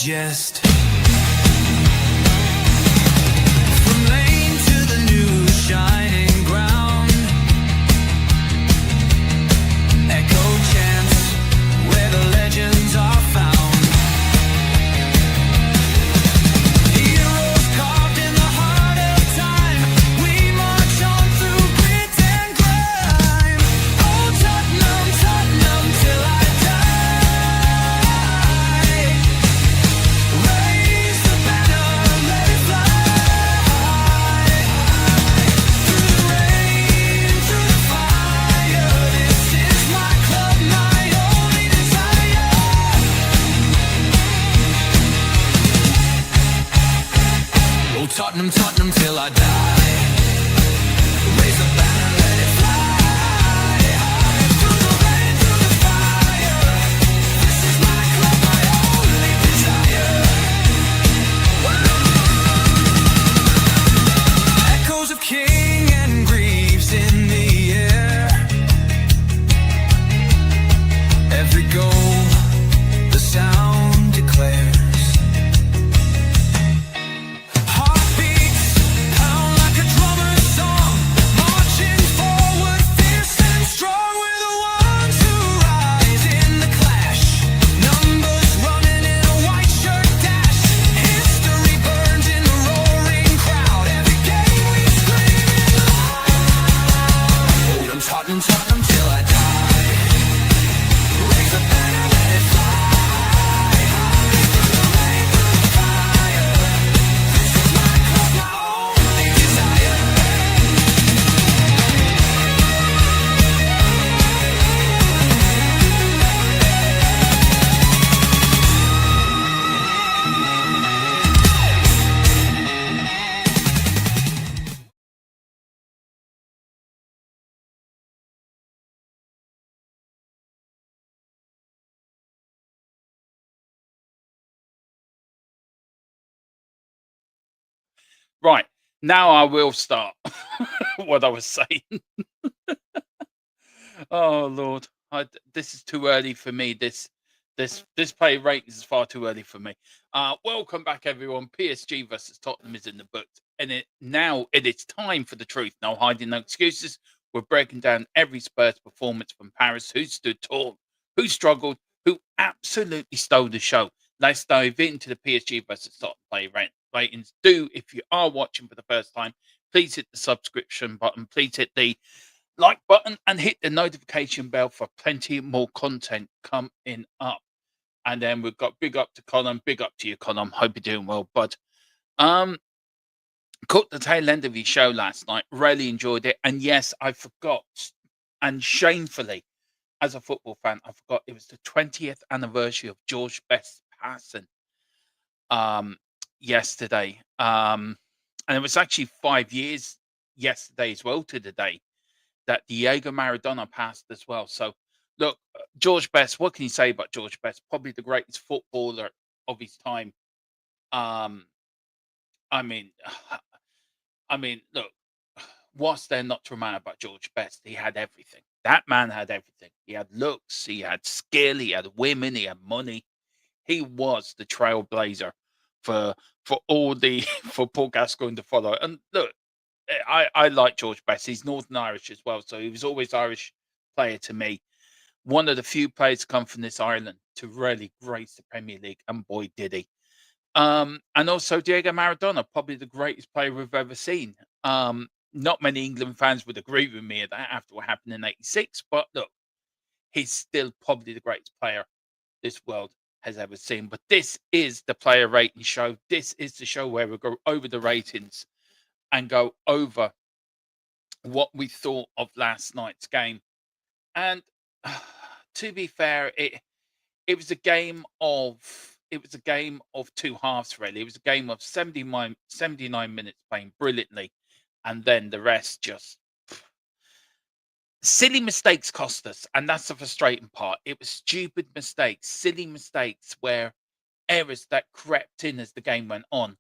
digest. From lane to the new shining ground, echo chants where the legends are found. Heroes carved in the heart of time, we march on through grit and grime. Oh Tottenham, Tottenham till I die. Raise the banner, let it fly. Through the rain, through the fire, this is my club, my only desire. Oh Tottenham, Tottenham till I die. Raise the banner, let it fly. Through the rain, through the fire, this is my club, my only desire. Echoes of King and Greaves in the air. Every goal, the sound declares. Heartbeats pound like a drummer's song, marching forward, fierce and strong. We're the ones who rise in the clash. Numbers running in a white shirt dash. History burns in the roaring crowd. Every game we scream loud. Tottenham, Tottenham till I die. Raise the banner, let it fly. Through the rain, through the fire, this is my club, my only desire. Right. Now I will start what I was saying. Oh Lord, this is too early for me. This play ratings is far too early for me. Welcome back, everyone. PSG versus Tottenham is in the books, and it is time for the truth. No hiding, no excuses. We're breaking down every Spurs performance from Paris. Who stood tall, who struggled, who absolutely stole the show. Let's dive into the PSG versus Tottenham play ratings. Do, if you are watching for the first time, please hit the subscription button. Please hit the like button and hit the notification bell for plenty more content coming up. And then we've got big up to Colin, big up to you, Colin. Hope you're doing well, bud. Caught the tail end of your show last night. Really enjoyed it. And yes, I forgot, and shamefully, as a football fan, I forgot it was the 20th anniversary of George Best's passing yesterday. And it was actually 5 years yesterday as well to the day that Diego Maradona passed as well. So, look, George Best, what can you say about George Best? Probably the greatest footballer of his time. Um, I mean, look, what's there not to remember about George Best? He had everything. That man had everything. He had looks, he had skill, he had women, he had money. He was the trailblazer for all the for Paul Gascoigne to follow. And look, I like George Best. He's Northern Irish as well, so he was always Irish player to me. One of the few players to come from this island to really grace the Premier League, and boy did he. And also Diego Maradona, probably the greatest player we've ever seen. Not many England fans would agree with me at that after what happened in '86, but look, he's still probably the greatest player this world has ever seen. But this is the player rating show. This is the show where we go over the ratings and go over what we thought of last night's game. And to be fair, it was a game of two halves, really. It was a game of 79 minutes playing brilliantly, and then the rest just silly mistakes cost us, and that's the frustrating part. It was stupid mistakes, silly mistakes, where errors that crept in as the game went on.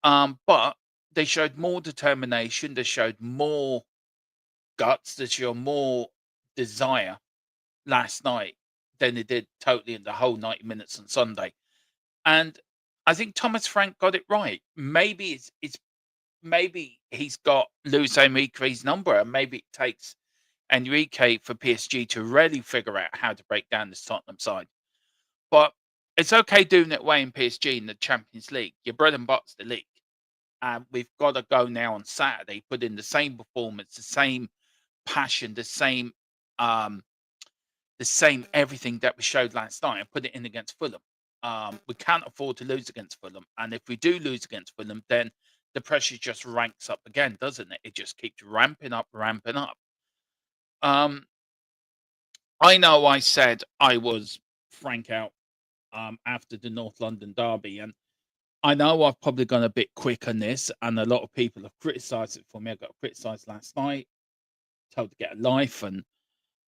But they showed more determination. They showed more guts. They showed more desire last night than they did totally in the whole 90 minutes on Sunday. And I think Thomas Frank got it right. Maybe it's maybe he's got Luis Enrique's number, and maybe it takes Enrique for PSG to really figure out how to break down this Tottenham side. But it's okay doing it away in PSG in the Champions League. Your bread and butter's the league. And we've got to go now on Saturday, put in the same performance, the same passion, um, the same everything that we showed last night, and put it in against Fulham. We can't afford to lose against Fulham, and if we do lose against Fulham, then the pressure just ranks up again, doesn't it? It just keeps ramping up, ramping up. Um, I know I said I was frank out after the North London derby, and I know I've probably gone a bit quick on this, and a lot of people have criticised it for me. I got criticised last night, told to get a life, and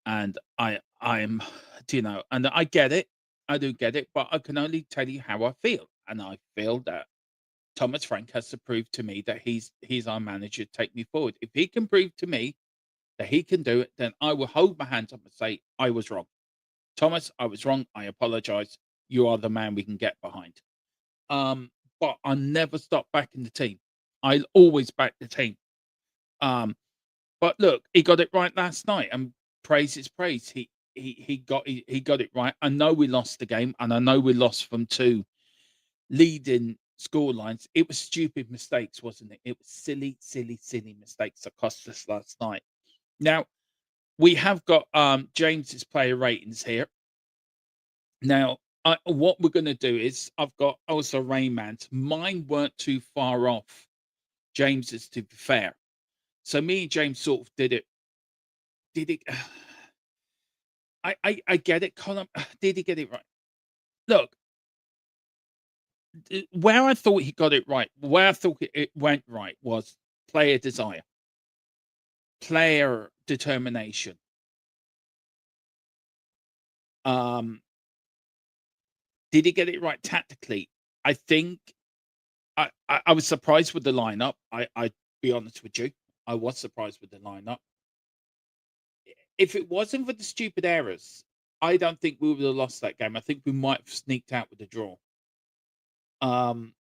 I'm, and I get it, I do get it, but I can only tell you how I feel, and I feel that Thomas Frank has to prove to me that he's our manager to take me forward. If he can prove to me that he can do it, then I will hold my hands up and say I was wrong. Thomas, I was wrong. I apologize. You are the man we can get behind. Um, but I never stop backing the team. I'll always back the team. Um, but look, he got it right last night, and praise is praise. He got it right. I know we lost the game, and I know we lost from two leading score lines. It was stupid mistakes, wasn't it? It was silly, silly, silly mistakes that cost us last night. Now we have got James's player ratings here. Now, what we're going to do is I've got also Rainman's. Mine weren't too far off James's, to be fair. So me and James sort of did it. Did it? I get it, Colin. Did he get it right? Look, where I thought he got it right, where I thought it went right was player desire, player determination. Um, did he get it right tactically? I think I was surprised with the lineup. I be honest with you, I was surprised with the lineup. If it wasn't for the stupid errors, I don't think we would have lost that game. I think we might have sneaked out with a draw. Um,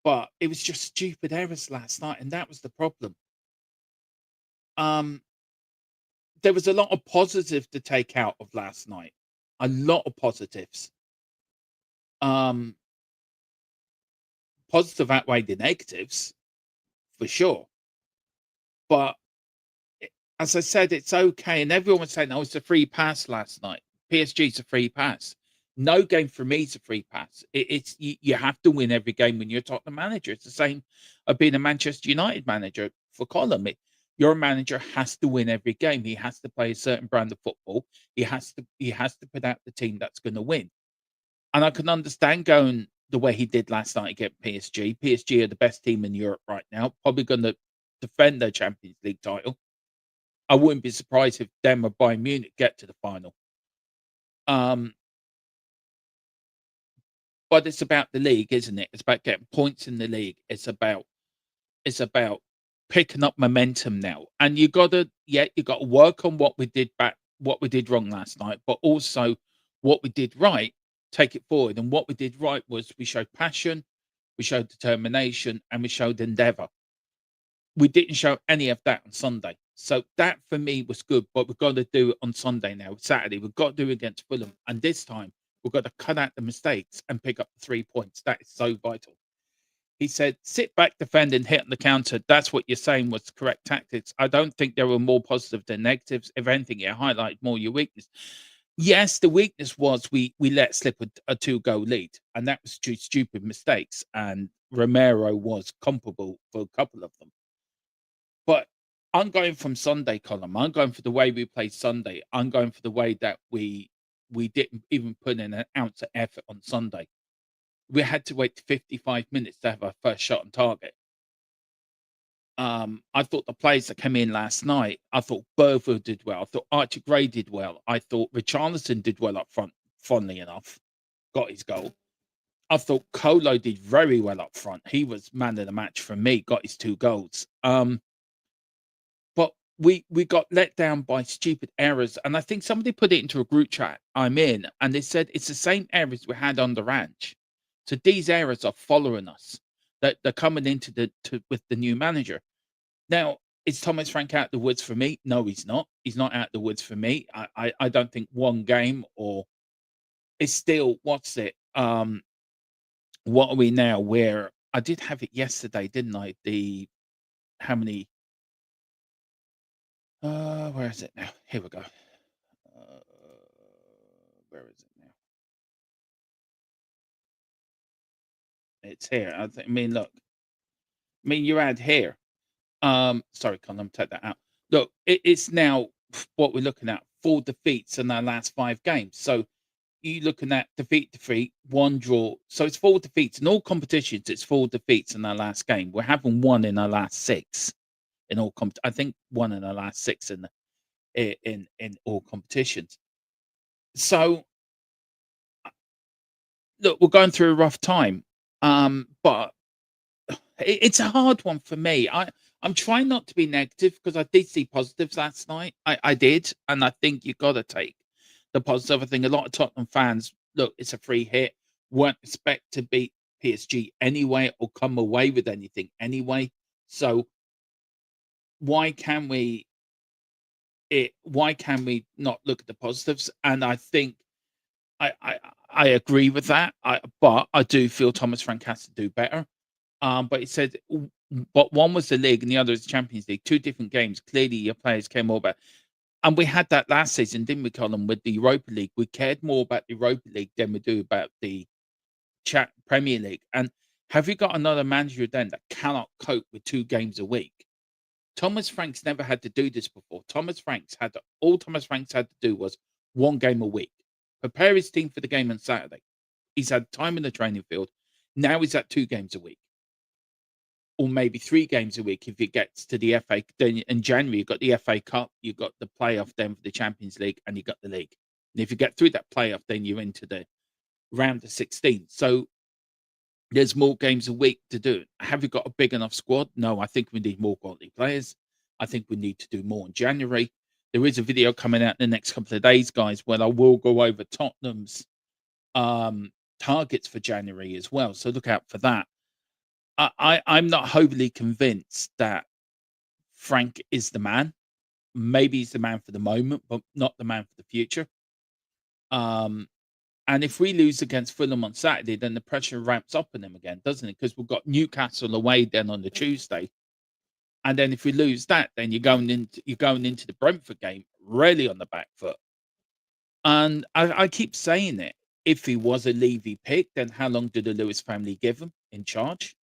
but it was just stupid errors last night, and that was the problem. Um, there was a lot of positive to take out of last night. A lot of positives. Um, positive outweighed the negatives for sure. But as I said, it's okay. And everyone was saying, "Oh, it's a free pass last night. PSG's a free pass." No game for me is a free pass. It's you have to win every game when you're Tottenham manager. It's the same of being a Manchester United manager for Colin. Your manager has to win every game. He has to play a certain brand of football. He has to put out the team that's going to win. And I can understand going the way he did last night against PSG. PSG are the best team in Europe right now. Probably going to defend their Champions League title. I wouldn't be surprised if them or Bayern Munich get to the final. Um, but it's about the league, isn't it? It's about getting points in the league. It's about picking up momentum now. And you gotta work on what we did wrong last night, but also what we did right, take it forward. And what we did right was we showed passion, we showed determination, and we showed endeavor. We didn't show any of that on Sunday. So that for me was good, but we've got to do it on Sunday now. Saturday, we've got to do it against Fulham. And this time, we've got to cut out the mistakes and pick up the 3 points. That is so vital. He said, sit back, defend, and hit on the counter. That's what you're saying was correct tactics. I don't think there were more positive than negatives. If anything, it highlighted more your weakness. Yes, the weakness was we let slip a two-goal lead, and that was two stupid mistakes. And Romero was comparable for a couple of them. But I'm going from Sunday, Colin. I'm going for the way we played Sunday. I'm going for the way that we didn't even put in an ounce of effort on Sunday. We had to wait 55 minutes to have our first shot on target. I thought the players that came in last night, I thought Burfield did well. I thought Archie Gray did well. I thought Richarlison did well up front, funnily enough, got his goal. I thought Colo did very well up front. He was man of the match for me, got his 2 goals. But we got let down by stupid errors. And I think somebody put it into a group chat I'm in, and they said it's the same errors we had under Ranch. So these errors are following us. That they're coming into with the new manager. Now, is Thomas Frank out the woods for me? No, he's not. He's not out the woods for me. I don't think one game or it's still what's it? What are we now? Where I did have it yesterday, didn't I? The how many where is it now? Here we go. Uh, where is it now? It's here. I mean, look. I mean, you add here. Sorry, Colin, take that out. Look, it's now what we're looking at 4 defeats in our last 5 games. So you looking at defeat, 1 draw. So it's 4 defeats in all competitions. It's 4 defeats in our last game. We're having one in our last 6 in all I think one in our last 6 in all competitions. So look, we're going through a rough time. But it's a hard one for me. I'm trying not to be negative because I did see positives last night. I did, and I think you got to take the positive. I think a lot of Tottenham fans look. It's a free hit. Weren't expect to beat PSG anyway or come away with anything anyway. So why can we? Why can we not look at the positives? And I think I agree with that. But I do feel Thomas Frank has to do better. But it said, but one was the league and the other is Champions League. 2 different games. Clearly, your players care more about. And we had that last season, didn't we, Colin? With the Europa League, we cared more about the Europa League than we do about the Premier League. And have you got another manager then that cannot cope with 2 games a week? Thomas Franks never had to do this before. All Thomas Franks had to do was 1 game a week, prepare his team for the game on Saturday. He's had time in the training field. Now he's at 2 games a week. Or maybe 3 games a week if it gets to the FA. Then in January, you've got the FA Cup, you've got the playoff then for the Champions League, and you've got the league. And if you get through that playoff, then you're into the round of 16. So there's more games a week to do. Have you got a big enough squad? No, I think we need more quality players. I think we need to do more in January. There is a video coming out in the next couple of days, guys, where I will go over Tottenham's targets for January as well. So look out for that. I'm not overly convinced that Frank is the man. Maybe he's the man for the moment, but not the man for the future. And if we lose against Fulham on Saturday, then the pressure ramps up on him again, doesn't it? Because we've got Newcastle away then on the Tuesday, and then if we lose that, then you're going into the Brentford game really on the back foot. And I keep saying it. If he was a Levy pick, then how long did the Lewis family give him in charge?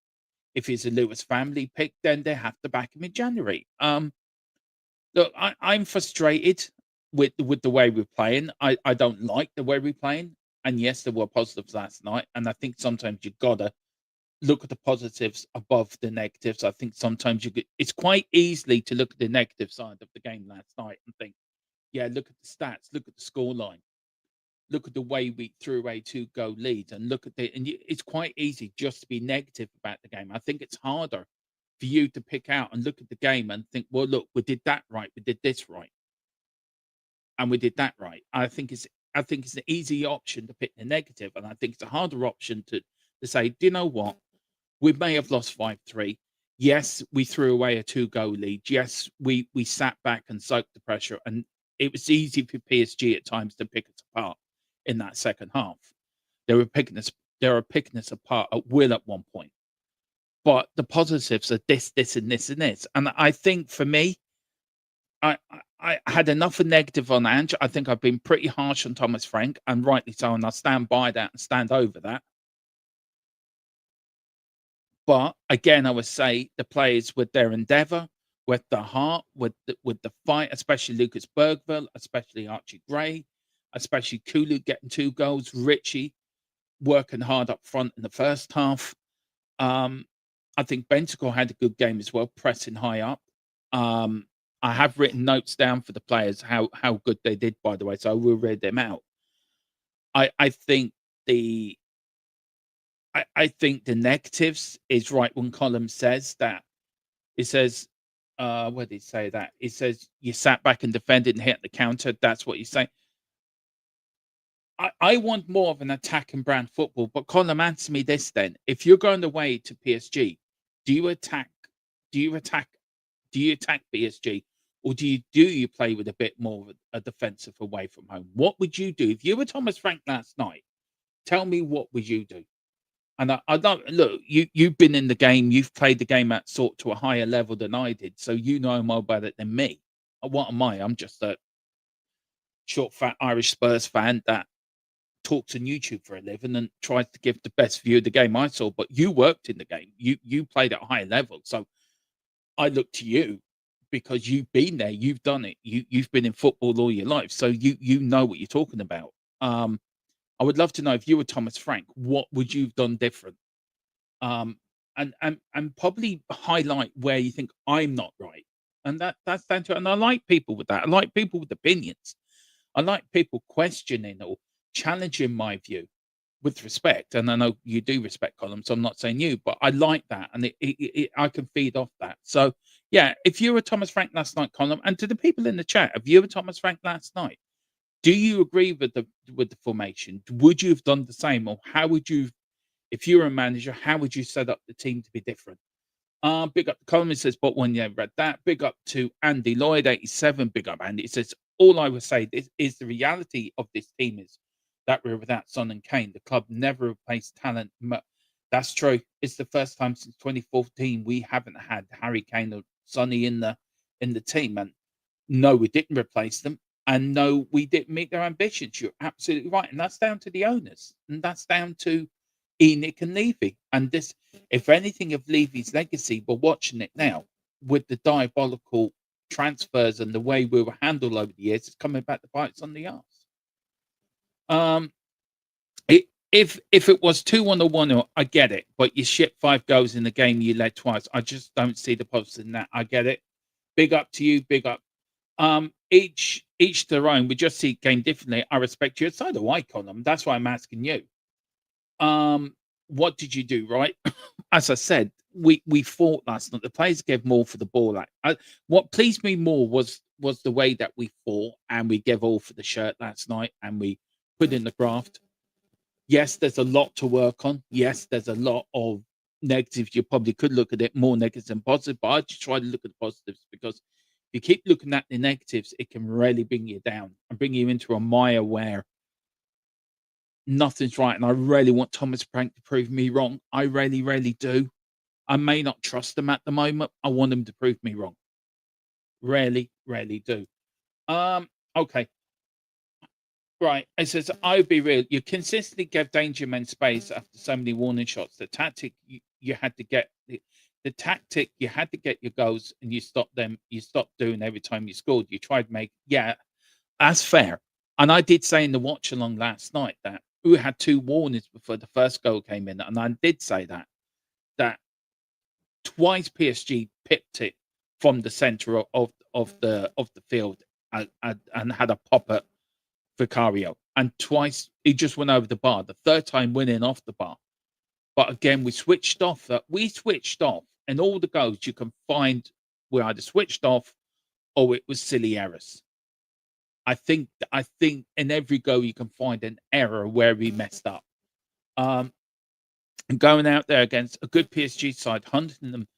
If he's a Lewis family pick, then they have to back him in January. Look, I'm frustrated with the way we're playing. I don't like the way we're playing. And yes, there were positives last night. And I think sometimes you gotta look at the positives above the negatives. I think sometimes it's quite easily to look at the negative side of the game last night and think, yeah, look at the stats, look at the scoreline, look at the way we threw away 2 goal leads, and look at it's quite easy just to be negative about the game. I think it's harder for you to pick out and look at the game and think, well, look, we did that right, we did this right, and we did that right. I think it's an easy option to pick the negative, and I think it's a harder option to say, do you know what? We may have lost 5-3. Yes, we threw away a 2 goal lead. Yes, we sat back and soaked the pressure, and it was easy for PSG at times to pick us apart in that second half. They were picking us apart at will at one point. But the positives are this, and this, and this. And I think for me, I had enough of negative on Ange. I think I've been pretty harsh on Thomas Frank, and rightly so, and I stand by that and stand over that. But again, I would say the players with their endeavour, with the heart, with the fight, especially Lucas Bergville, especially Archie Gray, especially Kulu getting 2 goals, Richie working hard up front in the first half. I think Bentacle had a good game as well, pressing high up. I have written notes down for the players how good they did, by the way, so I will read them out. I think the I think the negatives is right when Colin says that. It says, where did he say that? It says you sat back and defended and hit the counter. That's what you say. I want more of an attack and brand football. But Colin, answer me this then: if you're going away to PSG, do you attack? Do you attack? Do you attack PSG, or do you play with a bit more of a defensive away from home? What would you do if you were Thomas Frank last night? Tell me what would you do? And I don't look. You've been in the game. You've played the game at sort to a higher level than I did, so you know more about it than me. What am I? I'm just a short, fat Irish Spurs fan that talks on YouTube for a living and tries to give the best view of the game I saw. But you worked in the game. You played at a high level. So I look to you because you've been there, you've done it. You've been in football all your life. So you know what you're talking about. I would love to know if you were Thomas Frank, what would you have done different? Um and probably highlight where you think I'm not right. And that's down to it. And I like people with that. I like people with opinions. I like people questioning or challenging my view with respect. And I know you do respect Column, so I'm not saying you, but I like that, and I can feed off that. So yeah, if you were Thomas Frank last night, Column, and to the people in the chat, if you were Thomas Frank last night, do you agree with the formation? Would you have done the same, or how would you, if you were a manager, how would you set up the team to be different? Big up the columnist says, but one, yeah, read that. Big up to Andy Lloyd, 87. Big up, Andy. It says, all I would say this is the reality of this team is that we're without Son and Kane. The club never replaced talent. That's true. It's the first time since 2014 we haven't had Harry Kane or Sonny in the team. And no, we didn't replace them. And no, we didn't meet their ambitions. You're absolutely right. And that's down to the owners. And that's down to Enoch and Levy. And this, if anything of Levy's legacy, we're watching it now with the diabolical transfers and the way we were handled over the years, it's coming back to bite us on the arse. If it was 2-1 or 1-0, I get it. But you shipped 5 goals in the game, you led twice. I just don't see the positives in that. I get it. Big up to you, big up. Each their own. We just see game differently. I respect you. So do I, Colin. That's why I'm asking you. What did you do right? As I said, we fought last night. The players gave more for the ball. What pleased me more was the way that we fought and we gave all for the shirt last night and we put in the graft. Yes, there's a lot to work on. Yes, there's a lot of negatives. You probably could look at it more negative than positive, but I just try to look at the positives because if you keep looking at the negatives, it can really bring you down and bring you into a mire where nothing's right. And I really want Thomas Frank to prove me wrong. I really, really do. I may not trust him at the moment. I want him to prove me wrong. Really, really do. Okay. Right. It says, I would be real. You consistently gave danger men space after so many warning shots. The tactic you had to get the tactic you had to get your goals and you stopped them. You stopped doing every time you scored. You tried to make that's fair. And I did say in the watch along last night that we had 2 warnings before the first goal came in. And I did say that twice PSG pipped it from the center of the field and had a pop at Vicario, and twice he just went over the bar. The third time winning off the bar, but again we switched off. And all the goals you can find were either switched off or it was silly errors. I think in every goal you can find an error where we messed up. And going out there against a good PSG side, hunting them,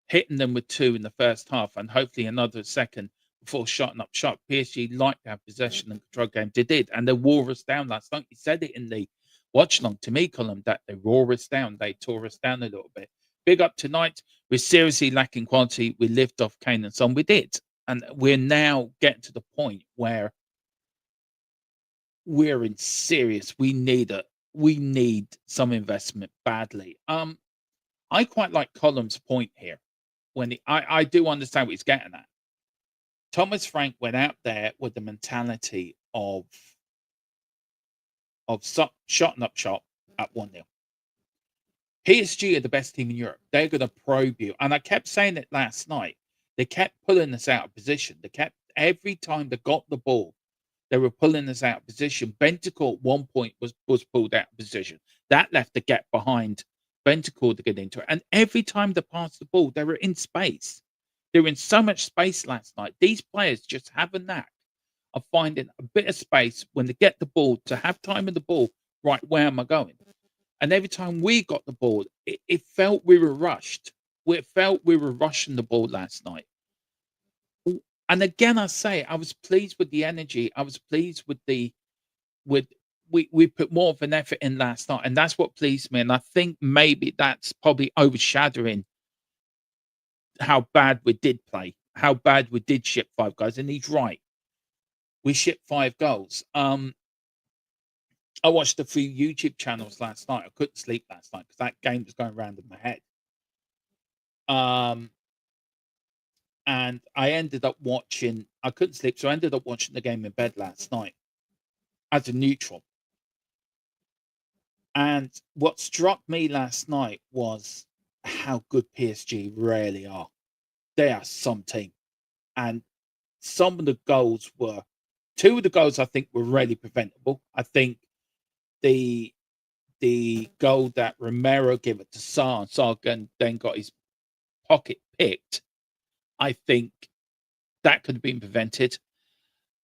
hitting them with 2 in the first half, and hopefully another second before shutting up shop. PSG like to have possession and control game. They did, and they wore us down last night. You said it in the watch long to me, Colin, that they wore us down. They tore us down a little bit. Big up tonight. We're seriously lacking quality. We lived off Kane and Son. We did. And we're now getting to the point where we're in serious. We need some investment badly. I quite like Colum's point here. I do understand what he's getting at. Thomas Frank went out there with the mentality of shutting up shop at 1-0. PSG are the best team in Europe. They're going to probe you. And I kept saying it last night. They kept pulling us out of position. Every time they got the ball, they were pulling us out of position. Bentancur at one point was pulled out of position. That left the gap behind Bentancur to get into it. And every time they passed the ball, they were in space. They were in so much space last night. These players just have a knack of finding a bit of space when they get the ball to have time in the ball. Right, where am I going? And every time we got the ball, it felt we were rushed. It felt we were rushing the ball last night. And again, I say I was pleased with the energy. I was pleased with the with we put more of an effort in last night, and that's what pleased me. And I think maybe that's probably overshadowing how bad we did play, how bad we did ship 5 goals. And he's right. We shipped 5 goals. I watched a few YouTube channels last night. I couldn't sleep last night because that game was going around in my head. Um, and I ended up watching. I couldn't sleep, so I ended up watching the game in bed last night as a neutral. And what struck me last night was how good PSG really are. They are some team, and some of the goals were. Two of the goals I think were really preventable. I think the goal that Romero gave it to Sarr, and Sarr then got his pocket picked. I think that could have been prevented.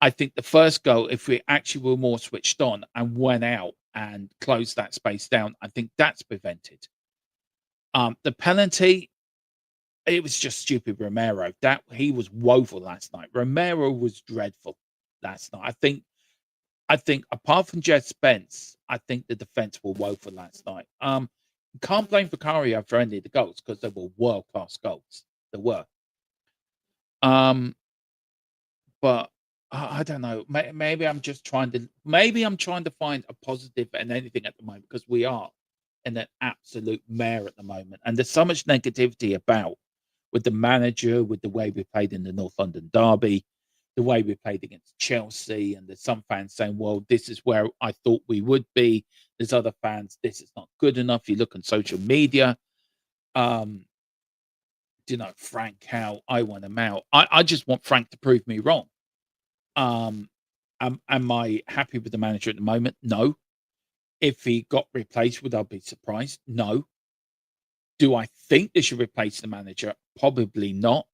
I think the first goal, if we actually were more switched on and went out and closed that space down, I think that's prevented. The penalty, it was just stupid Romero. That he was woeful last night. Romero was dreadful last night. I think apart from Jed Spence, I think the defense were woeful last night. Can't blame Vicario for any of the goals because they were world class goals. They were. Um, but I don't know. Maybe I'm just trying to. Maybe I'm trying to find a positive in anything at the moment because we are in an absolute mare at the moment, and there's so much negativity about with the manager, with the way we played in the North London derby, the way we played against Chelsea, and there's some fans saying, "Well, this is where I thought we would be." There's other fans, "This is not good enough." You look on social media. Um, Frank, how I want him out. I just want Frank to prove me wrong. Um, am I happy with the manager at the moment? No. If he got replaced, would I be surprised? No. Do I think they should replace the manager? Probably not.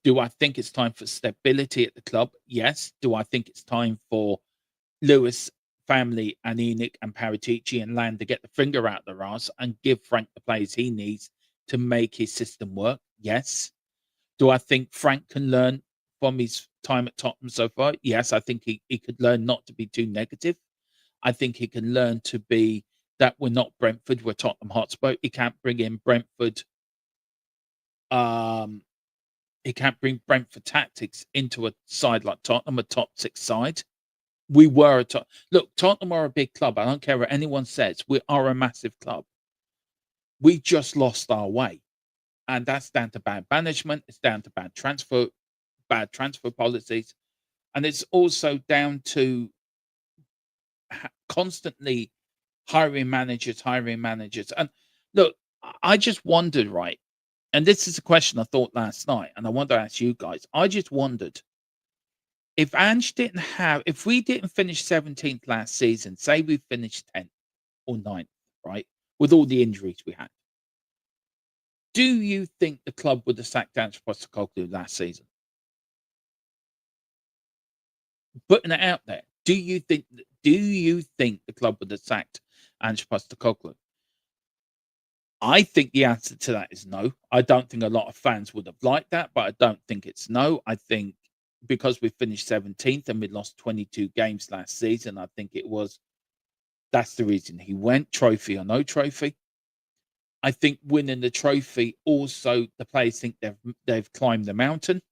Do I think it's time for stability at the club? Yes. Do I think it's time for Lewis family and Enoch and Paratici and Land to get the finger out their ass and give Frank the players he needs to make his system work? Yes. Do I think Frank can learn from his time at Tottenham so far? Yes, I think he could learn not to be too negative. I think he can learn to be that we're not Brentford, we're Tottenham Hotspur. He can't bring in Brentford. Um, he can't bring Brentford tactics into a side like Tottenham, a top six side. We were a top. Look, Tottenham are a big club. I don't care what anyone says. We are a massive club. We just lost our way, and that's down to bad management. It's down to bad transfer policies, and it's also down to constantly hiring managers. And look, I just wondered, right? And this is a question I thought last night, and I want to ask you guys. I just wondered if we didn't finish 17th last season, say we finished 10th or 9th, right, with all the injuries we had, do you think the club would have sacked Ange Postecoglou last season? Putting it out there, do you think the club would have sacked Ange Postecoglou? I think the answer to that is no. I don't think a lot of fans would have liked that, but I don't think it's no. I think because we finished 17th and we lost 22 games last season, I think that's the reason he went, trophy or no trophy. I think winning the trophy also the players think they've climbed the mountain.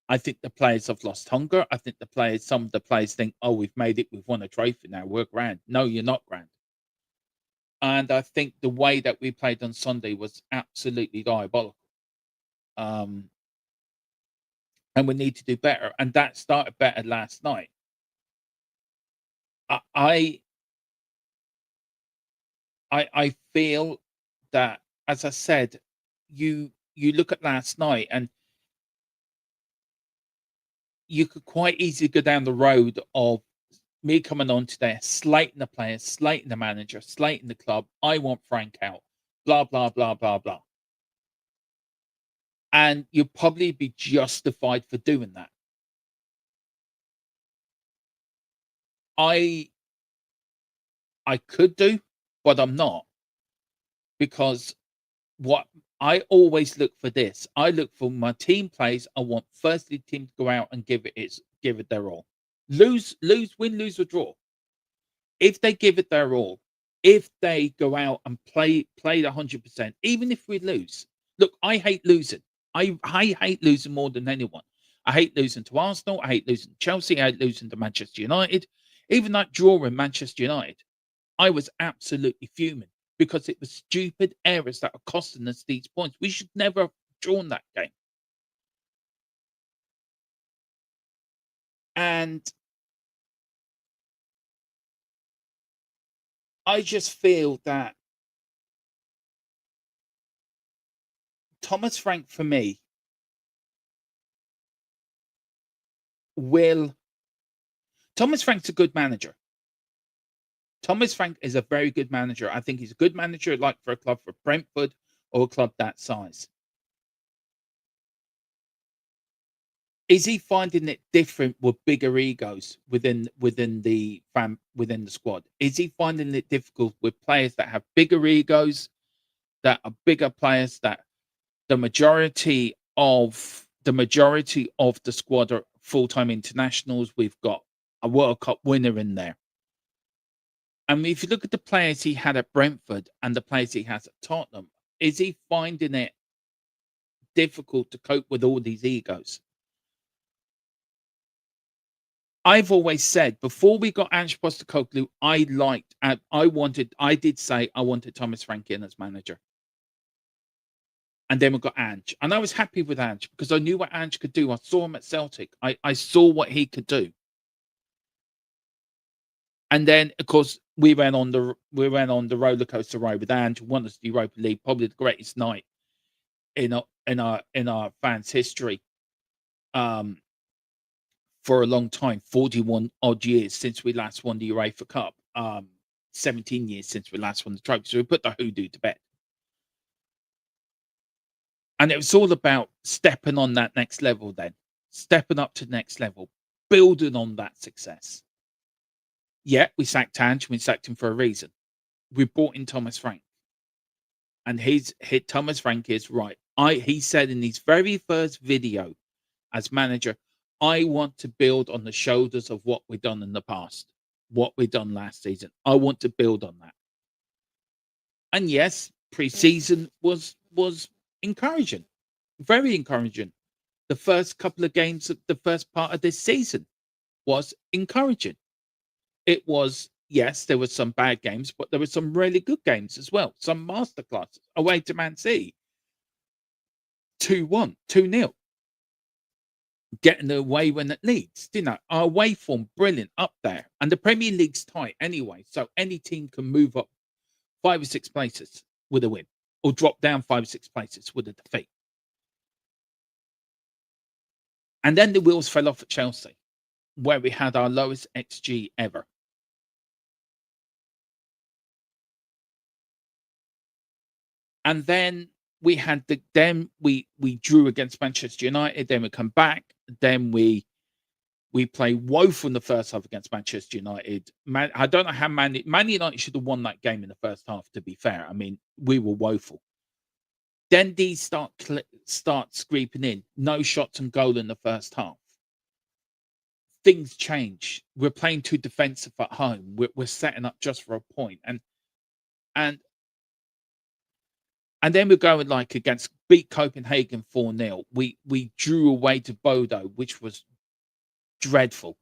I think the players have lost hunger. I think some of the players think, oh, we've made it, we've won a trophy now, we're grand. No, you're not grand. And I think the way that we played on Sunday was absolutely diabolical. And we need to do better. And that started better last night. I feel that, as I said, you look at last night and you could quite easily go down the road of me coming on today, slating the players, slating the manager, slating the club. I want Frank out. Blah blah blah blah blah. And you'll probably be justified for doing that. I could do, but I'm not because what I always look for this. I look for my team plays. I want firstly team to go out and give it their all. Win, lose or draw. If they give it their all, if they go out and play the 100%, even if we lose. Look, I hate losing. I hate losing more than anyone. I hate losing to Arsenal. I hate losing to Chelsea. I hate losing to Manchester United. Even that draw in Manchester United, I was absolutely fuming because it was stupid errors that are costing us these points. We should never have drawn that game. And I just feel that Thomas Frank, for me, will. Thomas Frank's a good manager. Thomas Frank is a very good manager. I think he's a good manager, like for a club for Brentford or a club that size. Is he finding it different with bigger egos within the squad? Is he finding it difficult with players that have bigger egos, that are bigger players, that the majority of the squad are full-time internationals? We've got a World Cup winner in there. I mean, if you look at the players he had at Brentford and the players he has at Tottenham, is he finding it difficult to cope with all these egos? I've always said before we got Ange Postecoglou, I did say I wanted Thomas Frank in as manager. And then we got Ange. And I was happy with Ange because I knew what Ange could do. I saw him at Celtic. I saw what he could do. And then, of course, we went on the roller coaster ride with Ange, won us the Europa League, probably the greatest night in our fans' history. For a long time, 41 odd years since we last won the UEFA Cup. 17 years since we last won the trophy. So we put the hoodoo to bed. And it was all about stepping on that next level then. Stepping up to the next level. Building on that success. Yeah, we sacked Ange. We sacked him for a reason. We brought in Thomas Frank. And Thomas Frank is right. He said in his very first video as manager, I want to build on the shoulders of what we've done in the past, what we've done last season. I want to build on that. And yes, pre-season was encouraging, very encouraging. The first couple of games of the first part of this season was encouraging. It was, yes, there were some bad games, but there were some really good games as well. Some masterclasses away to Man City. 2-1, 2-0. Getting away when it leads, our away form brilliant up there, and the Premier League's tight anyway, so any team can move up 5 or 6 places with a win, or drop down 5 or 6 places with a defeat. And then the wheels fell off at Chelsea, where we had our lowest XG ever. And then we had we drew against Manchester United, then we come back, then we play woeful in the first half against Manchester United. I don't know how Man United should have won that game in the first half, to be fair. I mean, we were woeful. Then these start creeping in. No shots and goal in the first half. Things change. We're playing too defensive at home. We're setting up just for a point. And then we're going like beat Copenhagen 4-0. We drew away to Bodo, which was dreadful.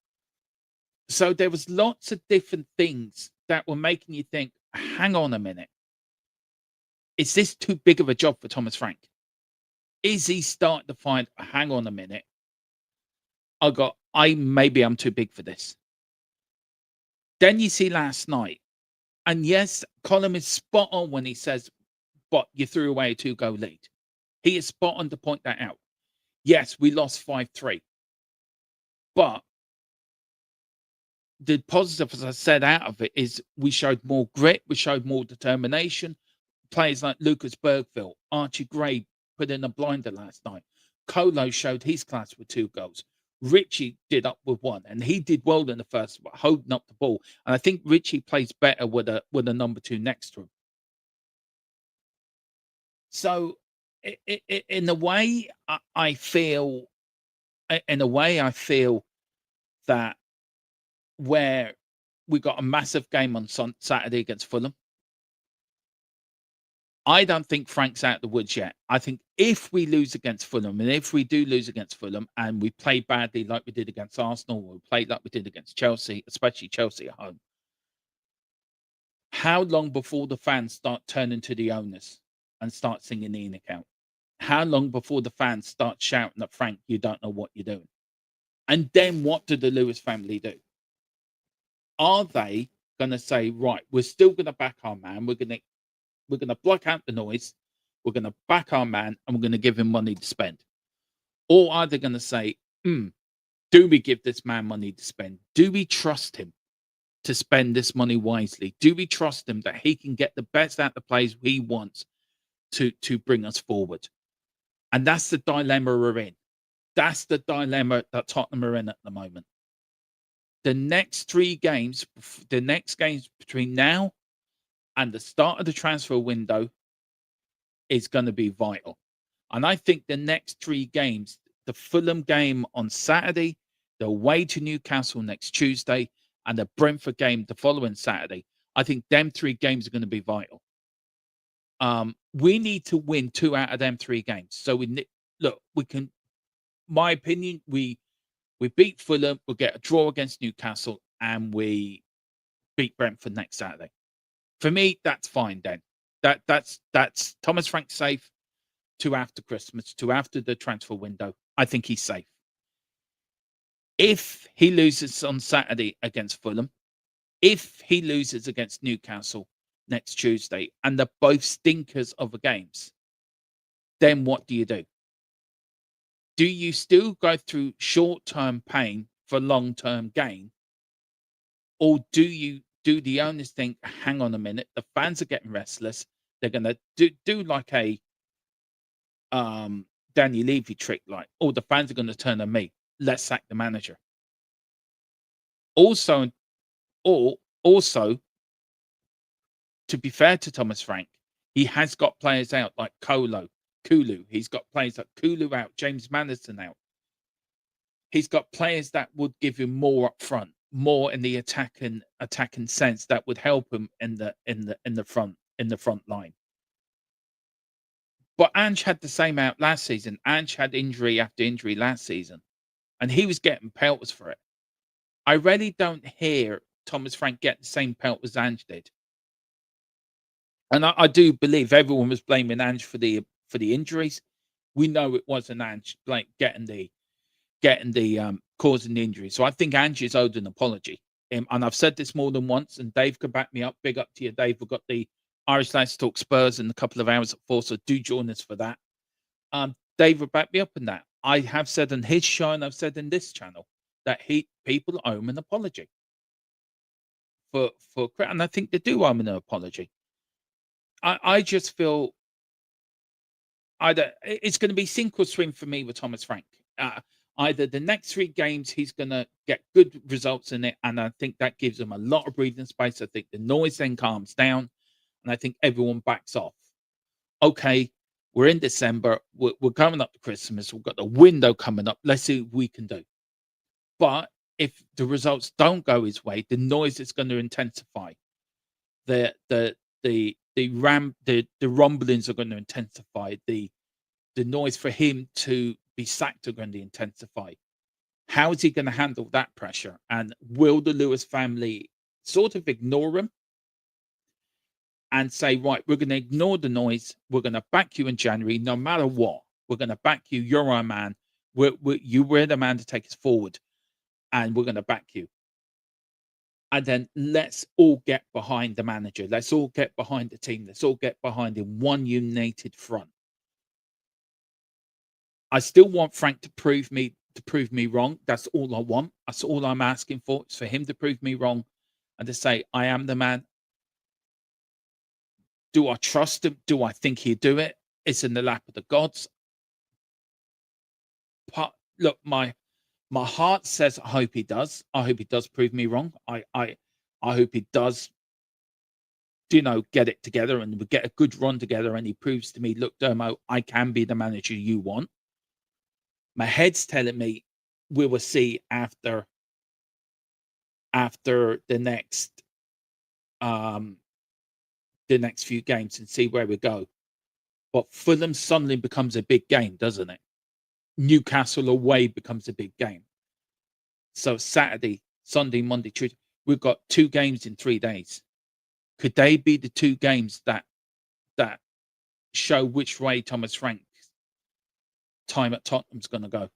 So there was lots of different things that were making you think, hang on a minute. Is this too big of a job for Thomas Frank? Is he starting to find, hang on a minute, maybe I'm too big for this. Then you see last night, and yes, Colin is spot on when he says, but you threw away a 2-goal lead. He is spot on to point that out. Yes, we lost 5-3. But the positive, as I said, out of it is we showed more grit, we showed more determination. Players like Lucas Bergville, Archie Gray put in a blinder last night. Colo showed his class with 2 goals. Richie did up with one, and he did well in the first, holding up the ball. And I think Richie plays better with a number two next to him. So, in a way, I feel, in a way, I feel that where we got a massive game on Saturday against Fulham. I don't think Frank's out of the woods yet. I think if we lose against Fulham, and if we do lose against Fulham, and we play badly like we did against Arsenal, or we played like we did against Chelsea, especially Chelsea at home, how long before the fans start turning to the owners and start singing the in account? How long before the fans start shouting at Frank, "You don't know what you're doing"? And then what do the Lewis family do? Are they going to say, right, we're still going to back our man, we're going to block out the noise, we're going to back our man, and we're going to give him money to spend? Or are they going to say, do we give this man money to spend? Do we trust him to spend this money wisely? Do we trust him that he can get the best out of the players he wants to bring us forward? And that's the dilemma we're in. That's the dilemma that Tottenham are in at the moment. The next games between now and the start of the transfer window is going to be vital. And I think the next 3 games, the Fulham game on Saturday, the away to Newcastle next Tuesday, and the Brentford game the following Saturday, I think them 3 games are going to be vital. We need to win 2 out of them 3 games. So we can. My opinion, we beat Fulham, we'll get a draw against Newcastle, and we beat Brentford next Saturday. For me, that's fine. Then that's Thomas Frank safe to after Christmas, to after the transfer window. I think he's safe. If he loses on Saturday against Fulham, if he loses against Newcastle next Tuesday, and they're both stinkers of the games, then what do you do? Do you still go through short-term pain for long-term gain? Or do the owners think, hang on a minute, the fans are getting restless, they're going to do like a Danny Levy trick, like, oh, the fans are going to turn on me, let's sack the manager. Also, to be fair to Thomas Frank, he has got players out like Kulu. He's got players like Kulu out, James Maddison out. He's got players that would give him more up front, more in the attacking sense that would help him in the front line. But Ange had the same out last season. Ange had injury after injury last season, and he was getting pelters for it. I really don't hear Thomas Frank get the same pelt as Ange did. And I do believe everyone was blaming Ange for the injuries. We know it wasn't Ange like getting the causing the injury. So I think Ange is owed an apology. And I've said this more than once, and Dave could back me up. Big up to you, Dave. We've got the Irish Lads Talk Spurs in a couple of hours at 4, so do join us for that. Dave will back me up in that. I have said on his show, and I've said in this channel, that people owe him an apology for and I think they do owe him an apology. I just feel either it's going to be sink or swim for me with Thomas Frank. Either the next 3 games he's going to get good results in it, and I think that gives him a lot of breathing space. I think the noise then calms down, and I think everyone backs off. Okay, we're in December. We're coming up to Christmas. We've got the window coming up. Let's see what we can do. But if the results don't go his way, the noise is going to intensify. The rumblings are going to intensify. The noise for him to be sacked are going to intensify. How is he going to handle that pressure? And will the Lewis family sort of ignore him and say, right, we're going to ignore the noise. We're going to back you in January, no matter what. We're going to back you. You're our man. We're the man to take us forward, and we're going to back you. And then let's all get behind the manager. Let's all get behind the team. Let's all get behind in one united front. I still want Frank to prove me wrong. That's all I want. That's all I'm asking for. It's for him to prove me wrong and to say, I am the man. Do I trust him? Do I think he'd do it? It's in the lap of the gods. Look, my My heart says I hope he does. I hope he does prove me wrong. I hope he does, get it together and we get a good run together and he proves to me, look, Dermo, I can be the manager you want. My head's telling me we will see after um the next few games and see where we go. But Fulham suddenly becomes a big game, doesn't it? Newcastle away becomes a big game. So Saturday, Sunday, Monday, Tuesday, we've got 2 games in 3 days. Could they be the 2 games that show which way Thomas Frank's time at Tottenham's gonna go?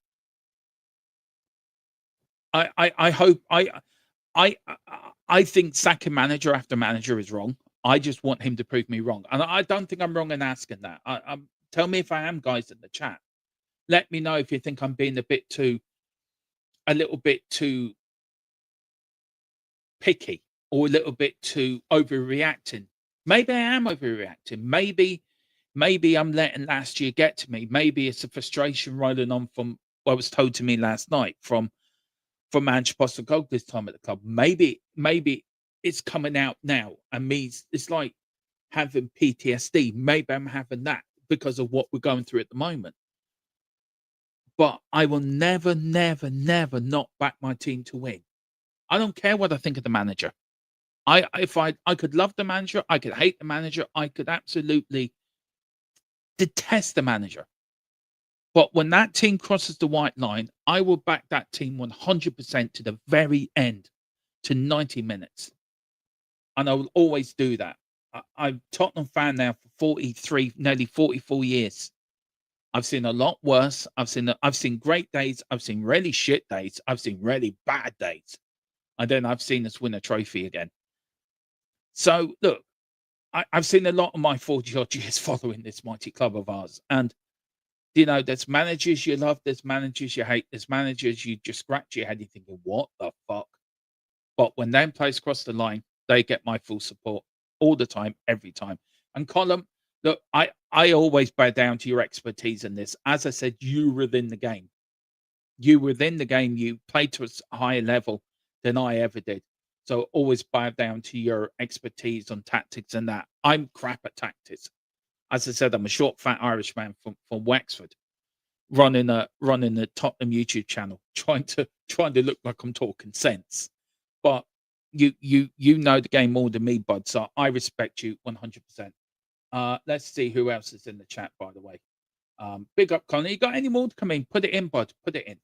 I hope I think sacking manager after manager is wrong. I just want him to prove me wrong, and I don't think I'm wrong in asking that. Tell me if I am, guys, in the chat. Let me know if you think I'm being a little bit too picky or a little bit too overreacting. Maybe I am overreacting. Maybe I'm letting last year get to me. Maybe it's a frustration rolling on from what was told to me last night from Ange Postecoglou's time at the club. Maybe it's coming out now, and me, it's like having PTSD. Maybe I'm having that because of what we're going through at the moment. But I will never, never, never not back my team to win. I don't care what I think of the manager. I could love the manager, I could hate the manager, I could absolutely detest the manager. But when that team crosses the white line, I will back that team 100% to the very end, to 90 minutes. And I will always do that. I'm a Tottenham fan now for 43, nearly 44 years. I've seen a lot worse. I've seen great days. I've seen really shit days. I've seen really bad days. And then I've seen us win a trophy again. So look, I've seen a lot of my 40 odd years following this mighty club of ours. And there's managers you love, there's managers you hate, there's managers you just scratch your head, you're thinking, what the fuck? But when them players cross the line, they get my full support all the time, every time. And Colin, look, I always bow down to your expertise in this. As I said, you were within the game. You were within the game. You played to a higher level than I ever did. So always bow down to your expertise on tactics and that. I'm crap at tactics. As I said, I'm a short, fat Irish man from Wexford, running a Tottenham YouTube channel, trying to look like I'm talking sense. But you know the game more than me, bud. So I respect you 100%. Let's see who else is in the chat, by the way. Big up, Connie. You got any more to come in? Put it in, bud. Put it in.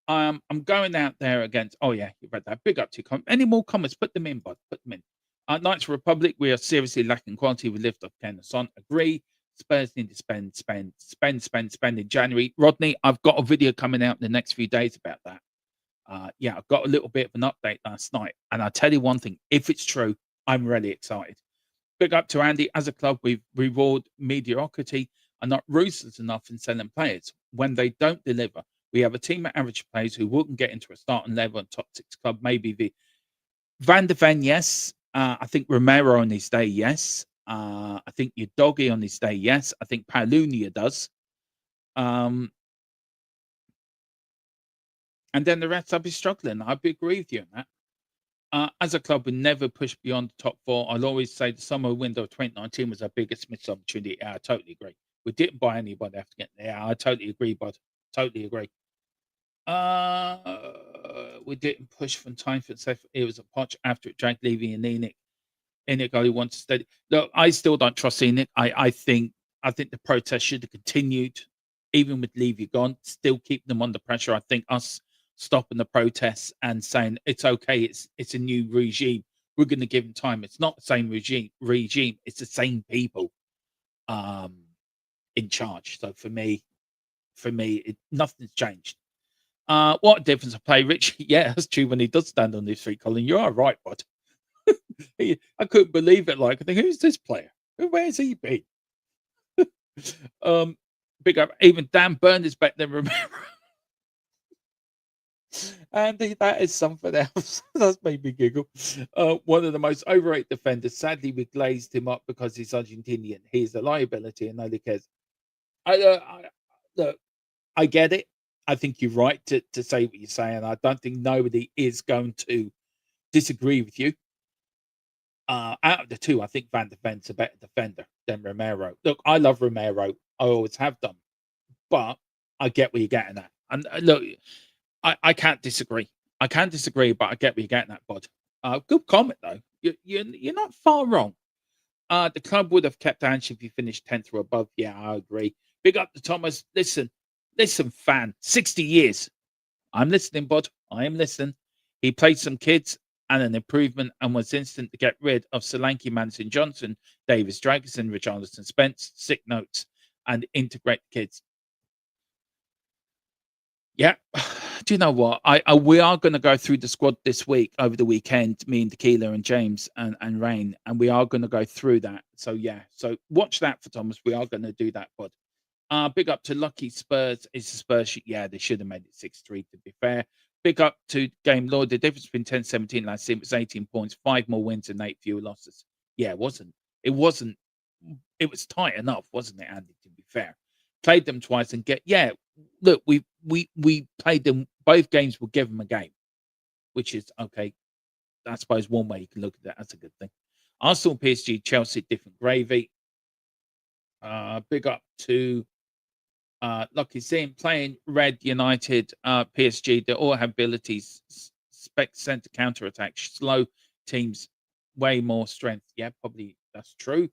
I'm going out there against. Oh yeah, you read that. Big up to you. Any more comments? Put them in, bud. Put them in. Knights Republic, we are seriously lacking quality. We lift off Ken Son. Agree. Spurs need to spend in January. Rodney, I've got a video coming out in the next few days about that. Yeah, I've got a little bit of an update last night. And I'll tell you one thing, if it's true, I'm really excited. Big up to Andy. As a club, we reward mediocrity and not ruthless enough in selling players. When they don't deliver, we have a team of average players who wouldn't get into a starting level and top 6 club. Maybe the Van der Ven, yes. I think Romero on his day, yes. I think your doggy on his day, yes. I think Paulunia does. And then the rest, I'll be struggling. I'd be agree with you on that. As a club, we never push beyond the top 4. I'll always say the summer window of 2019 was our biggest missed opportunity. Yeah, I totally agree. We didn't buy anybody after getting there. Yeah, I totally agree, bud. Totally agree. We didn't push from time for itself. It was a potch after it dragged Levy and Enoch only wants to steady. Look, I still don't trust Enoch. I think the protest should have continued, even with Levy gone. Still keep them under pressure. I think us stopping the protests and saying it's okay, it's a new regime. We're going to give them time. It's not the same regime. It's the same people in charge. So for me, nothing's changed. What difference I play, Rich? Yeah, that's true. When he does stand on his feet, Colin, you are right, bud. I couldn't believe it. Like, I think, who's this player? Where's he been? Big up. Even Dan Burn is better than Romero. And that is something else. That's made me giggle. One of the most overrated defenders. Sadly, we glazed him up because he's Argentinian. He's a liability and nobody cares. Look, I get it. I think you're right to say what you're saying. I don't think nobody is going to disagree with you. Out of the two, I think Van de Ven's a better defender than Romero. Look, I love Romero. I always have done, but I get where you're getting at. And look, I can't disagree. I can't disagree, but I get where you're getting at, bud. Good comment though. You're not far wrong. The club would have kept Ange if he finished 10th or above. Yeah, I agree. Big up to Thomas. Listen, fan. 60 years. I'm listening, bud. I am listening. He played some kids and an improvement and was instant to get rid of Solanke, Manson Johnson, Davis, Dragerson, Richarlison, Spence, sick notes, and integrate the kids. Yeah. Do you know what? We are going to go through the squad this week over the weekend, me and Tequila and James and Rain, and we are going to go through that. So yeah, so watch that for Thomas. We are going to do that, bud. Big up to Lucky Spurs. It's the Spurs. Yeah, they should have made it 6-3, to be fair. Big up to Game Lord. The difference between 10-17 last season was 18 points, 5 more wins and 8 fewer losses. Yeah, it wasn't. It wasn't. It was tight enough, wasn't it, Andy? To be fair, played them twice and look. We played them both games. We'll give them a game, which is okay. I suppose one way you can look at that. That's a good thing. Arsenal, PSG, Chelsea, different gravy. Big up to Lucky seeing playing Red United, PSG. They all have abilities. Spec center counter attack, slow teams, way more strength. Yeah, probably that's true.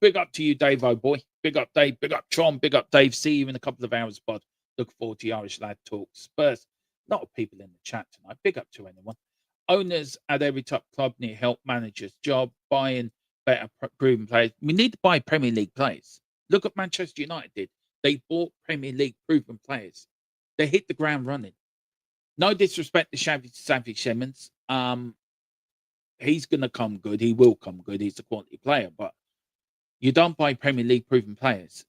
Big up to you, Dave. Oh boy, big up Dave. Big up Tron. Big up Dave. See you in a couple of hours, bud. Look forward to Irish Lad Talk. Spurs. A lot of people in the chat tonight. Big up to anyone. Owners at every top club need help managers' job, buying better proven players. We need to buy Premier League players. Look what Manchester United did. They bought Premier League proven players. They hit the ground running. No disrespect to Xavi Simmons. He's going to come good. He will come good. He's a quality player. But you don't buy Premier League proven players.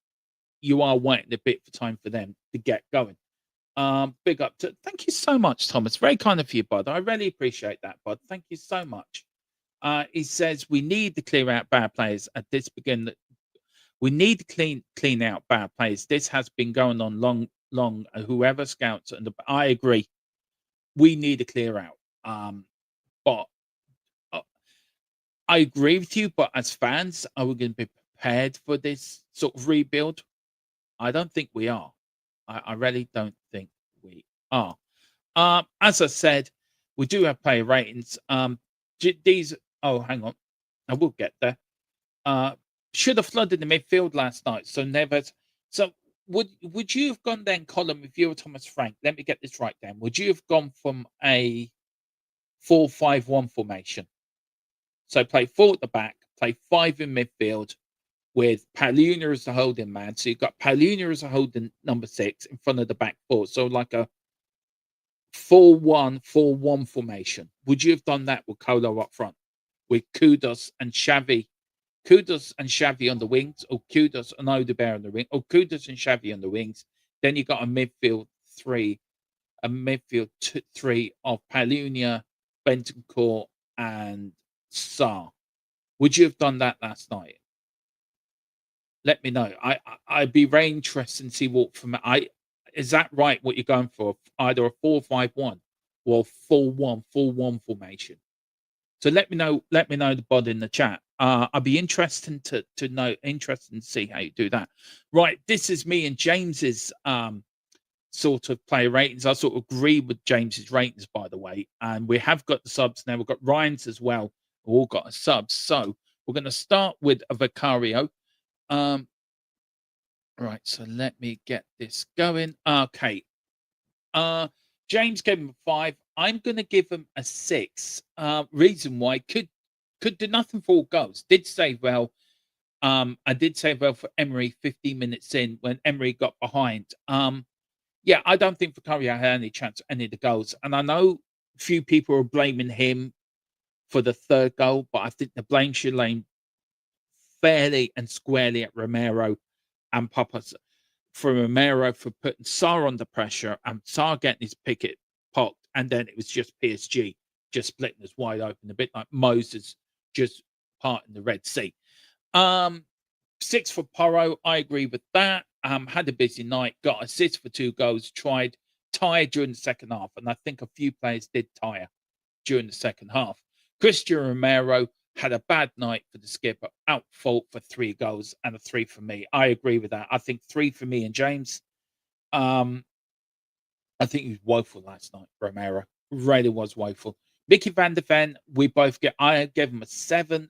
You are waiting a bit for time for them to get going. Big up to thank you so much, Thomas. Very kind of you, bud. I really appreciate that, bud. Thank you so much. He says we need to clear out bad players at this begin. We need to clean out bad players. This has been going on long. Whoever scouts and I agree. We need to clear out. But I agree with you. But as fans, are we going to be prepared for this sort of rebuild? I don't think we are. I really don't think we are. As I said, we do have player ratings. These. Oh, hang on. I will get there. Should have flooded the midfield last night. So never. So would you have gone then, Colin, if you were Thomas Frank? Let me get this right, then. Would you have gone from a 4-5-1 formation? So play 4 at the back, play 5 in midfield, with Paulina as the holding man. So you've got Paulina as a holding number 6 in front of the back 4. So like a 4-1-4-1 formation. Would you have done that with Kolo up front? With Kudos and Xavi on the wings, or Kudos and Odebear on the wing, or Kudos and Xavi on the wings. Then you got a midfield 3 of Paulina, Bentancur, and Sarr. Would you have done that last night? Let me know. I'd be very interested to see what from is that right? What you're going for? Either a 4-5-1 or 4-1-4-1 formation. So let me know. Let me know the bod in the chat. I'd be interested to know. Interested to see how you do that. Right. This is me and James's sort of player ratings. I sort of agree with James's ratings, by the way. And we have got the subs now. We've got Ryan's as well. We've all got a sub. So we're going to start with a Vicario. Right, so let me get this going. Okay. James gave him a 5. I'm gonna give him a 6. Reason why could do nothing for all goals. Did save well. I did save well for Emery 15 minutes in when Emery got behind. Yeah, I don't think Vicario had any chance at any of the goals. And I know a few people are blaming him for the 3rd goal, but I think the blame should lay fairly and squarely at Romero and Papas, for Romero for putting Sarr under pressure and Sarr getting his picket popped, and then it was just PSG just splitting us wide open, a bit like Moses just parting the Red Sea. 6 for Porro, I agree with that. Had a busy night, got assists for 2 goals, tried tired during the second half, and I think a few players did tire during the second half. Christian Romero had a bad night for the skipper, out fault for 3 goals and a 3 for me. I agree with that. I think 3 for me and James. Um, I think he was woeful last night, Romero. Really was woeful. Mickey van der Ven, I gave him a 7.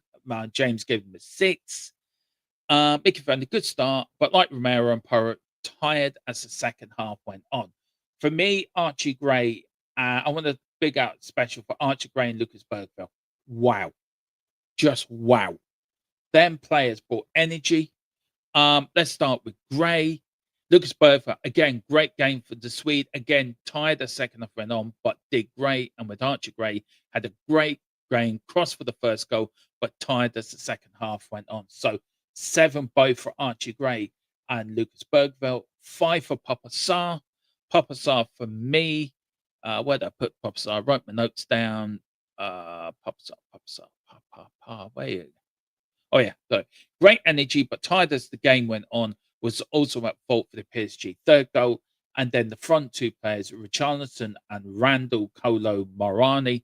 James gave him a 6. Mickey van der, good start, but like Romero and Porro, tired as the second half went on. For me, Archie Gray, I want to big out special for Archie Gray and Lucas Bergville. Wow. Just wow. Them players brought energy. Let's start with Gray. Lucas Bergville, again, great game for the Swede. Again, tired the second half went on, but did great. And with Archie Gray, had a great game, cross for the first goal, but tired as the second half went on. So 7 both for Archie Gray and Lucas Bergville. 5 for Papa Sarr. Papa Sarr for me. Where did I put Papa Sarr? I wrote my notes down. Papa Sarr, where are you? Oh yeah, so great energy, but tired as the game went on, was also at fault for the PSG third goal. And then the front 2 players, Richarlison and Randall Kolo Morani.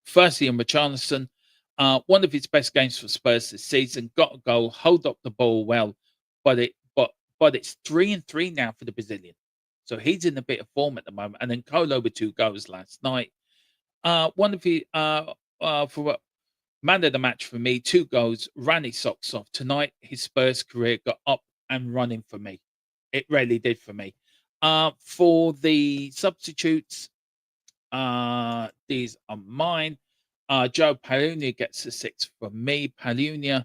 Firstly, in Richarlison, one of his best games for Spurs this season, got a goal, hold up the ball well, but it's 3-3 now for the Brazilian. So he's in a bit of form at the moment. And then Kolo with 2 goals last night. One of the for man of the match for me, 2 goals, ran his socks off. Tonight, his Spurs career got up and running for me. It really did for me. For the substitutes, these are mine. Joe Palunia gets a 6 for me. Palunia,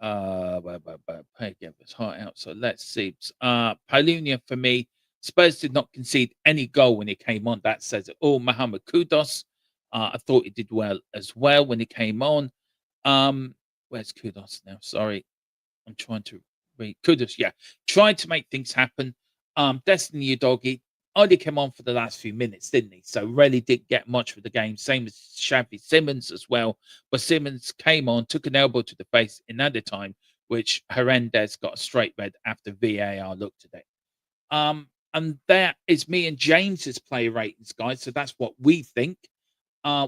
get his heart out. So let's see. Palunia for me. Spurs did not concede any goal when he came on. That says it all. Mohamed Kudus, I thought he did well as well when he came on. Where's Kudus now? Sorry, I'm trying to read Kudus. Yeah, trying to make things happen. Destiny Udogie only came on for the last few minutes, didn't he? So really didn't get much for the game. Same as Xavi Simons as well. But Simons came on, took an elbow to the face in another time, which Hernandez got a straight red after VAR looked at it. And that is me and James's play ratings, guys. So that's what we think.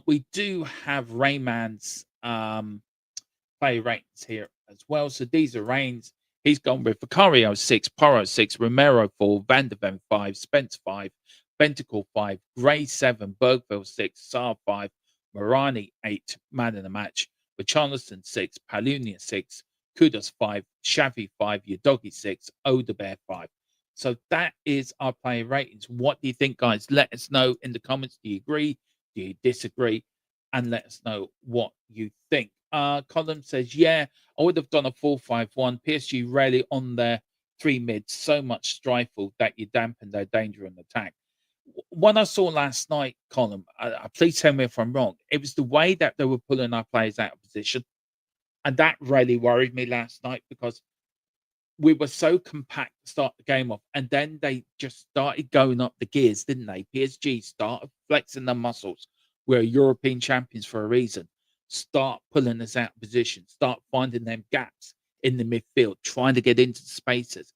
We do have Rayman's play ratings here as well. So these are Rains. He's gone with Vicario 6, Porro 6, Romero 4, Van der Ven 5, Spence 5, Bentacle 5, Gray 7, Bergville 6, Sarr 5, Morani 8, man of the match, Richarlison 6, Palunia 6, Kudos 5, Xavi 5, Udogie 6, Odebear 5. So that is our player ratings. What do you think, guys? Let us know in the comments. Do you agree? Do you disagree? And let us know what you think. Colin says, yeah, I would have done a 4-5-1. PSG rarely on their 3 mids, so much strifle that you dampen their danger on attack. What I saw last night, Colin, please tell me if I'm wrong, it was the way that they were pulling our players out of position. And that really worried me last night because we were so compact to start the game off, and then they just started going up the gears, didn't they? PSG started flexing their muscles. We're European champions for a reason. Start pulling us out of position. Start finding them gaps in the midfield, trying to get into the spaces.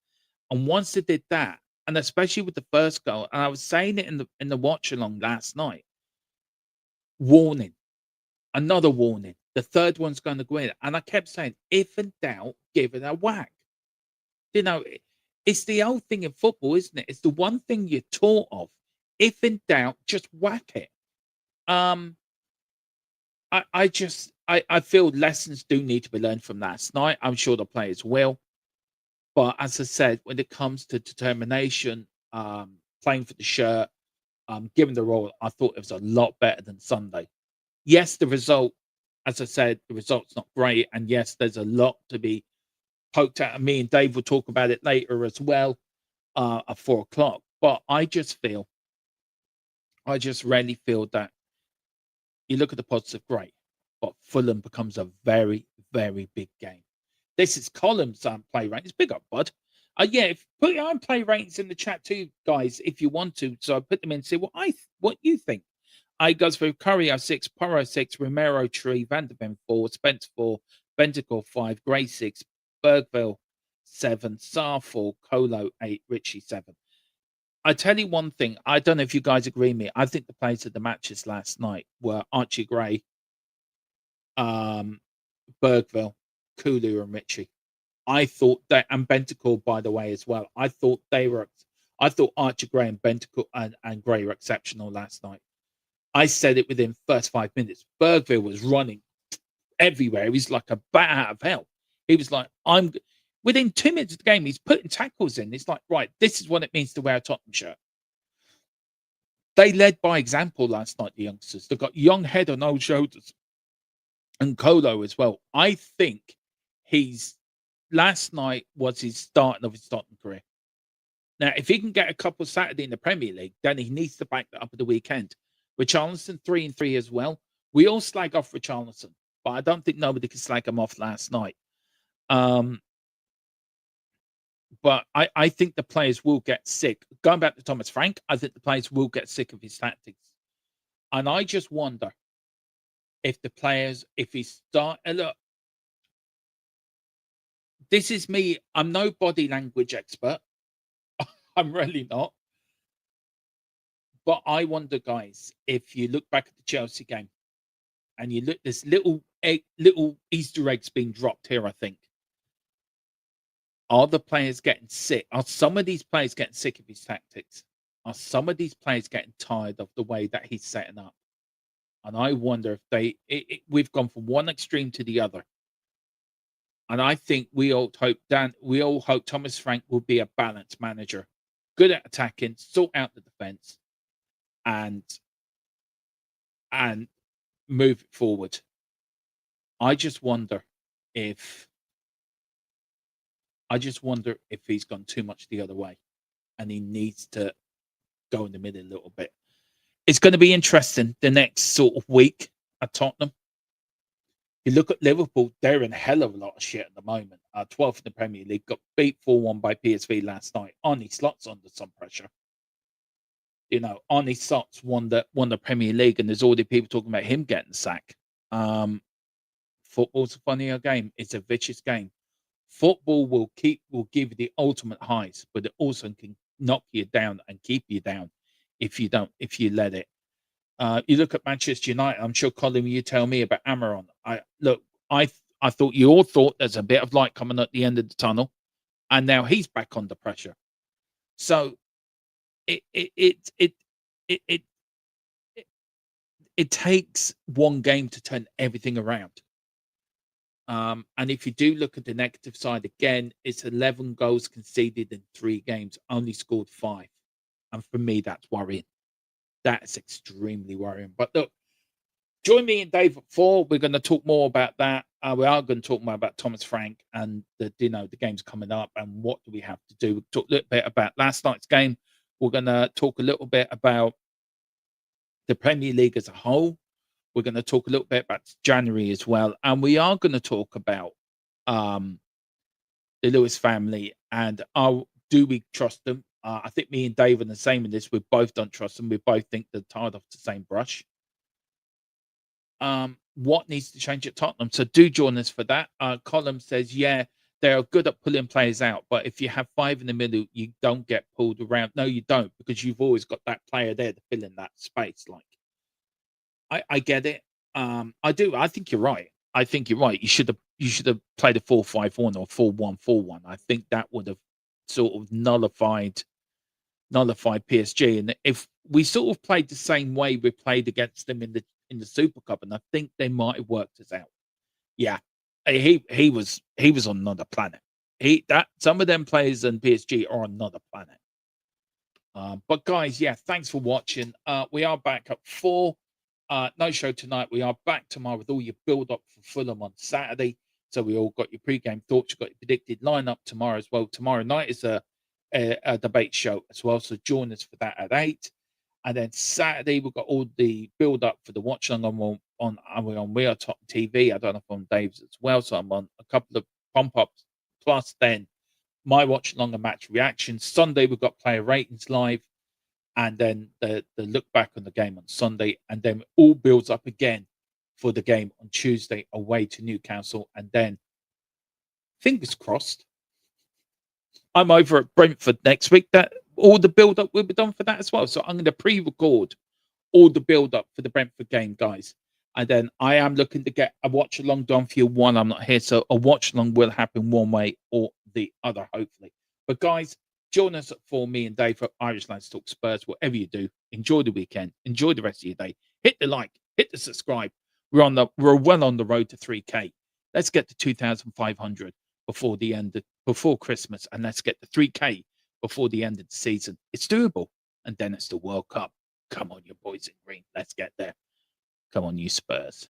And once they did that, and especially with the first goal, and I was saying it in the watch along last night, warning, another warning. The third one's going to go in, and I kept saying, if in doubt, give it a whack. You know, it's the old thing in football, isn't it? It's the one thing you're taught of. If in doubt, just whack it. I feel lessons do need to be learned from last night. I'm sure the players will. But as I said, when it comes to determination, playing for the shirt, given the role, I thought it was a lot better than Sunday. Yes, the result, as I said, the result's not great. And yes, there's a lot to be poked at. And me and Dave will talk about it later as well at 4:00. But I just really feel that you look at the positive, great. But Fulham becomes a very, very big game. This is Column's play ratings. Big up, bud. Yeah, put your own play ratings in the chat too, guys, if you want to. So I put them in and see what you think. I goes for Courier 6, Porro 6, Romero 3, Van der Ven 4, Spence 4, Bentacle 5, Gray 6, Bergville 7, Sarr 4, Colo 8, Richie 7. I tell you one thing. I don't know if you guys agree with me. I think the players of the matches last night were Archie Gray, um, Bergville, Kulu, and Ritchie. I thought that, and Bentacle, by the way, as well. I thought they were. I thought Archie Gray and Bentacle and Gray were exceptional last night. I said it within first 5 minutes. Bergville was running everywhere. He was like a bat out of hell. He was like, I'm within 2 minutes of the game, he's putting tackles in. It's like, right, this is what it means to wear a Tottenham shirt. They led by example last night, the youngsters. They've got young head on old shoulders. And Colo as well. I think he's last night was his starting of his Tottenham career. Now, if he can get a couple Saturday in the Premier League, then he needs to back that up at the weekend. Richarlison 3-3 as well. We all slag off Richarlison, but I don't think nobody can slag him off last night. But I think the players will get sick. Going back to Thomas Frank, I think the players will get sick of his tactics. And I just wonder if the players, if he start, look, this is me. I'm no body language expert. I'm really not. But I wonder, guys, if you look back at the Chelsea game and you look, there's little Easter eggs being dropped here, I think. Are the players getting sick? Are some of these players getting sick of his tactics? Are some of these players getting tired of the way that he's setting up? And I wonder if we've gone from one extreme to the other. And I think we all hope Thomas Frank will be a balanced manager, good at attacking, sort out the defense, and move it forward. I just wonder if he's gone too much the other way, and he needs to go in the middle a little bit. It's going to be interesting the next sort of week at Tottenham. You look at Liverpool; they're in a hell of a lot of shit at the moment. 12th in the Premier League, got beat 4-1 by PSV last night. Arne Slot's under some pressure. You know, Arne Slot's won the Premier League, and there's already people talking about him getting the sack. Football's a funnier game. It's a vicious game. Football will give you the ultimate highs, but it also can knock you down and keep you down if you let it. You look at Manchester United. I'm sure, Colin, you tell me about Amaron. I thought you all thought there's a bit of light coming at the end of the tunnel, and now he's back under pressure. So it takes one game to turn everything around. And if you do look at the negative side again, it's 11 goals conceded in 3 games, only scored 5. And for me, that's worrying. That's extremely worrying. But look, join me and Dave at 4. We're going to talk more about that. We are going to talk more about Thomas Frank and the games coming up and what do we have to do. We'll talk a little bit about last night's game. We're going to talk a little bit about the Premier League as a whole. We're going to talk a little bit about January as well. And we are going to talk about the Lewis family and do we trust them? I think me and Dave are the same in this. We both don't trust them. We both think they're tired of the same brush. What needs to change at Tottenham? So do join us for that. Colin says, yeah, they are good at pulling players out. But if you have 5 in the middle, you don't get pulled around. No, you don't, because you've always got that player there to fill in that space. Like, I get it. I do. I think you're right. I think you're right. You should have played a 4-5-1 or 4-1-4-1. I think that would have sort of nullified PSG. And if we sort of played the same way we played against them in the Super Cup, and I think they might have worked us out. Yeah, he was on another planet. Some of them players in PSG are on another planet. But guys, yeah, thanks for watching. We are back at 4. No show tonight. We are back tomorrow with all your build up for Fulham on Saturday. So we all got your pre-game thoughts. You've got your predicted lineup tomorrow as well. Tomorrow night is a debate show as well. So join us for that at 8. And then Saturday we've got all the build up for the watch along on We Are Tottenham TV. I don't know if I'm on Dave's as well. So I'm on a couple of pump ups plus then my watch along and match reaction. Sunday we've got player ratings live. And then the look back on the game on Sunday, and then it all builds up again for the game on Tuesday away to Newcastle. And then, fingers crossed, I'm over at Brentford next week. all the build up will be done for that as well. So I'm going to pre-record all the build up for the Brentford game, guys. And then I am looking to get a watch along done for you. One, I'm not here, so a watch along will happen one way or the other, hopefully. But guys, join us for me and Dave for Irish Lads Talk Spurs. Whatever you do, enjoy the weekend, enjoy the rest of your day. Hit the like, hit the subscribe. We're well on the road to 3K. Let's get to 2,500 before Christmas, and let's get to 3K before the end of the season. It's doable, and then it's the World Cup. Come on, you boys in green. Let's get there. Come on, you Spurs.